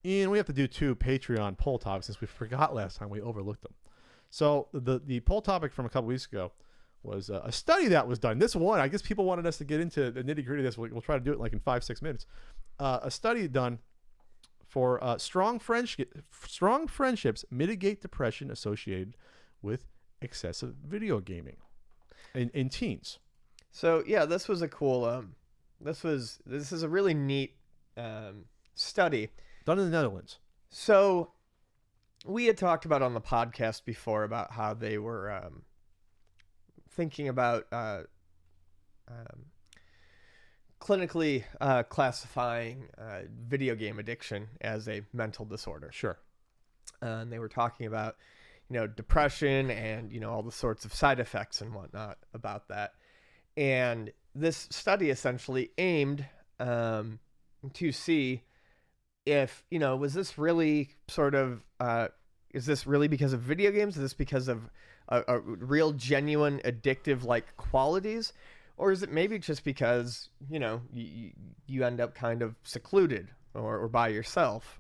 Ian, we have to do 2 Patreon poll topics since we forgot last time. We overlooked them. So the poll topic from a couple weeks ago was a study that was done. This one, I guess people wanted us to get into the nitty gritty of this. We'll try to do it like in 5-6 minutes. A study done for strong friendships mitigate depression associated with excessive video gaming in teens. So yeah, this was a cool. This is a really neat study done in the Netherlands. So we had talked about on the podcast before about how they were thinking about clinically classifying video game addiction as a mental disorder. Sure. And they were talking about, depression and, all the sorts of side effects and whatnot about that. And this study essentially aimed to see if, was this really sort of, is this really because of video games? Is this because of a real genuine addictive like qualities? Or is it maybe just because, you end up kind of secluded or by yourself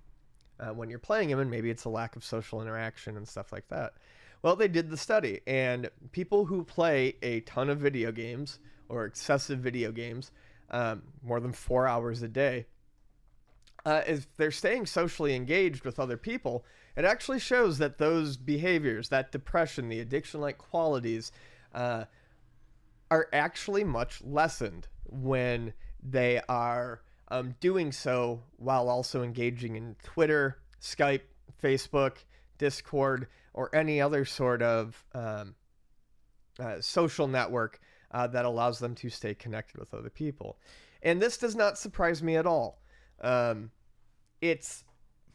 when you're playing them, and maybe it's a lack of social interaction and stuff like that. Well, they did the study, and people who play a ton of video games or excessive video games, more than 4 hours a day, if they're staying socially engaged with other people, it actually shows that those behaviors, that depression, the addiction-like qualities, are actually much lessened when they are doing so while also engaging in Twitter, Skype, Facebook, Discord, or any other sort of social network that allows them to stay connected with other people. And this does not surprise me at all. It's,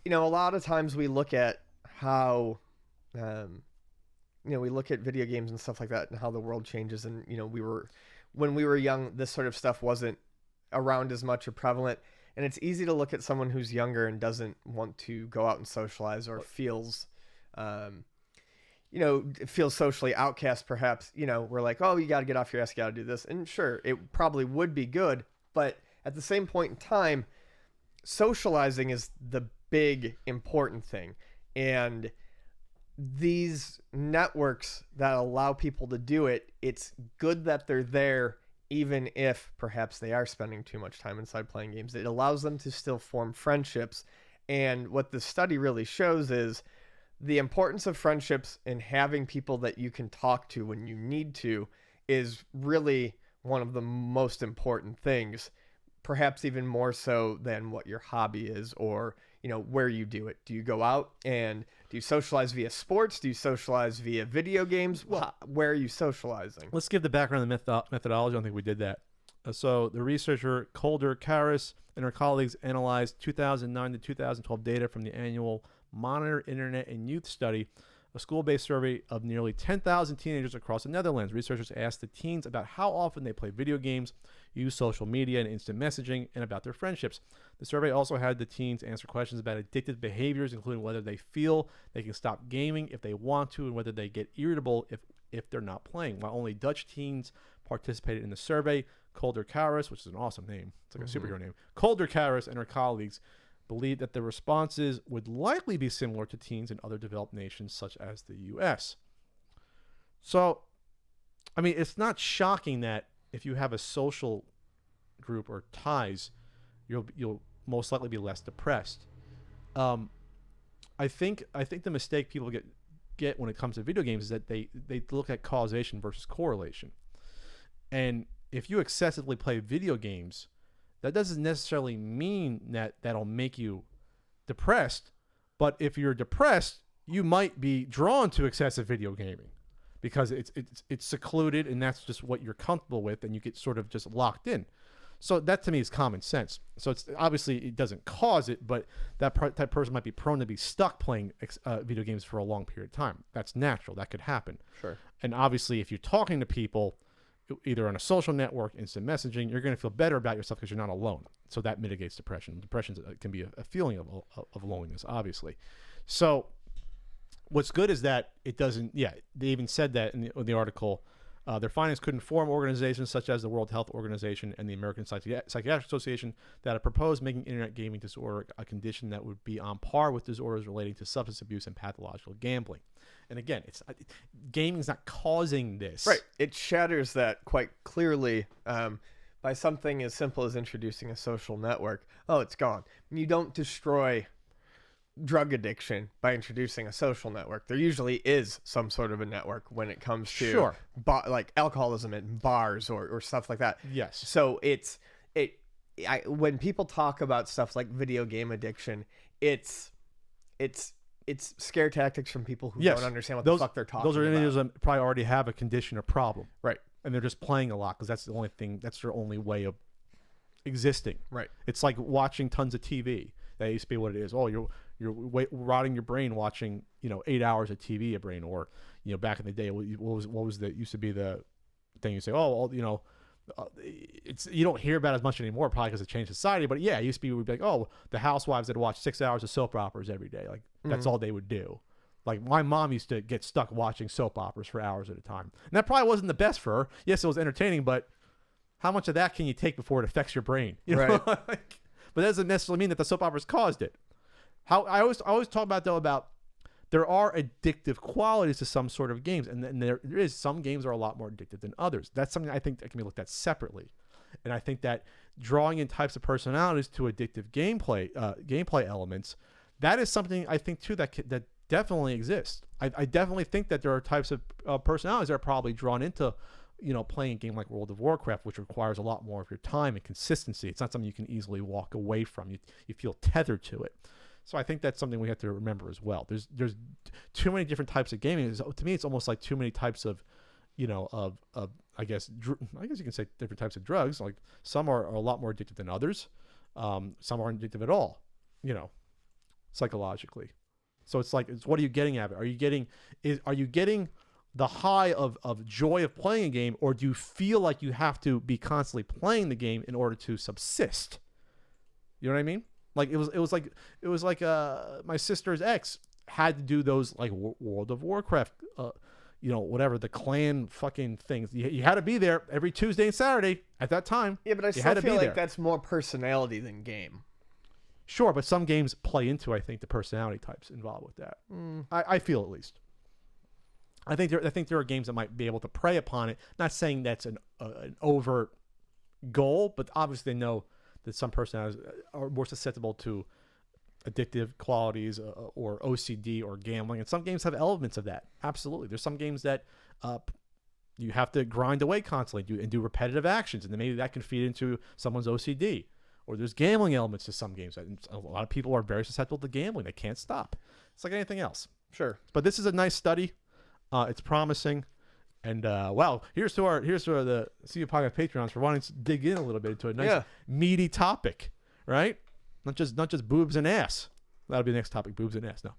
a lot of times we look at how, we look at video games and stuff like that and how the world changes. And, when we were young, this sort of stuff wasn't around as much or prevalent. And it's easy to look at someone who's younger and doesn't want to go out and socialize or feels, feels socially outcast, perhaps. We're like, oh, you got to get off your ass, you got to do this. And sure, it probably would be good. But at the same point in time, socializing is the big important thing. And these networks that allow people to do it, it's good that they're there, even if perhaps they are spending too much time inside playing games. It allows them to still form friendships. And what the study really shows is the importance of friendships and having people that you can talk to when you need to is really one of the most important things, perhaps even more so than what your hobby is or, where you do it. Do you go out and do you socialize via sports? Do you socialize via video games? Well, where are you socializing? Let's give the background of the methodology. I don't think we did that. So the researcher Calder Karras and her colleagues analyzed 2009 to 2012 data from the annual Monitor Internet and Youth Study, a school-based survey of nearly 10,000 teenagers across the Netherlands. Researchers asked the teens about how often they play video games, use social media and instant messaging, and about their friendships. The survey also had the teens answer questions about addictive behaviors, including whether they feel they can stop gaming if they want to and whether they get irritable if they're not playing. While only Dutch teens participated in the survey, Calder Karras, which is an awesome name, it's like a superhero name, Calder Karras and her colleagues believed that the responses would likely be similar to teens in other developed nations such as the U.S. So, I mean, it's not shocking that if you have a social group or ties, you'll most likely be less depressed. I think the mistake people get when it comes to video games is that they look at causation versus correlation. And if you excessively play video games, that doesn't necessarily mean that that'll make you depressed. But if you're depressed, you might be drawn to excessive video gaming because it's secluded and that's just what you're comfortable with, and you get sort of just locked in. So that to me is common sense. So it's obviously it doesn't cause it, but that person might be prone to be stuck playing video games for a long period of time. That's natural. That could happen. Sure. And obviously, if you're talking to people, either on a social network, instant messaging, you're going to feel better about yourself because you're not alone. So that mitigates depression. Depression can be a feeling of loneliness, obviously. So what's good is that it doesn't. Yeah, they even said that in the article. Their findings could inform organizations such as the World Health Organization and the American Psychiatric Association that have proposed making internet gaming disorder a condition that would be on par with disorders relating to substance abuse and pathological gambling. And again, gaming's not causing this. Right. It shatters that quite clearly by something as simple as introducing a social network. Oh, it's gone. You don't destroy drug addiction by introducing a social network. There usually is some sort of a network when it comes to Sure. like alcoholism in bars or stuff like that. Yes. So when people talk about stuff like video game addiction, it's scare tactics from people who Yes. don't understand what the fuck they're talking Those are about. individuals that probably already have a condition or problem. Right. And they're just playing a lot because that's their only way of existing. Right. It's like watching tons of TV. That used to be what it is. Oh, you're rotting your brain watching 8 hours of TV a brain, or back in the day what was that used to be the thing you say, it's you don't hear about it as much anymore probably because it changed society, but yeah, it used to be we'd be like, oh, the housewives that watch 6 hours of soap operas every day, like that's all they would do. Like my mom used to get stuck watching soap operas for hours at a time, and that probably wasn't the best for her. Yes, it was entertaining, but how much of that can you take before it affects your brain? Right. But that doesn't necessarily mean that the soap operas caused it. How I always talk about there are addictive qualities to some sort of games, and there is some games are a lot more addictive than others. That's something I think that can be looked at separately, and I think that drawing in types of personalities to addictive gameplay elements, that is something I think too that definitely exists. I definitely think that there are types of personalities that are probably drawn into playing a game like World of Warcraft, which requires a lot more of your time and consistency. It's not something you can easily walk away from. You feel tethered to it. So I think that's something we have to remember as well. There's too many different types of gaming. To me, it's almost like too many types of, I guess you can say different types of drugs. Like some are a lot more addictive than others. Some aren't addictive at all, psychologically. So it's what are you getting at it? Are you getting the high of joy of playing a game, or do you feel like you have to be constantly playing the game in order to subsist? You know what I mean? Like it was like my sister's ex had to do those like World of Warcraft, whatever the clan fucking things. You had to be there every Tuesday and Saturday at that time. Yeah, but I still feel like that's more personality than game. Sure, but some games play into, I think, the personality types involved with that. I feel at least. I think there are games that might be able to prey upon it. Not saying that's an overt goal, but obviously they know that some personalities are more susceptible to addictive qualities or OCD or gambling, and some games have elements of that. Absolutely, there's some games that you have to grind away constantly and do repetitive actions, and then maybe that can feed into someone's OCD. Or there's gambling elements to some games. A lot of people are very susceptible to gambling; they can't stop. It's like anything else. Sure, but this is a nice study. It's promising, and wow! Here's to the CU Podcast Patreons for wanting to dig in a little bit into a nice meaty topic, right? Not just boobs and ass. That'll be the next topic: boobs and ass. No.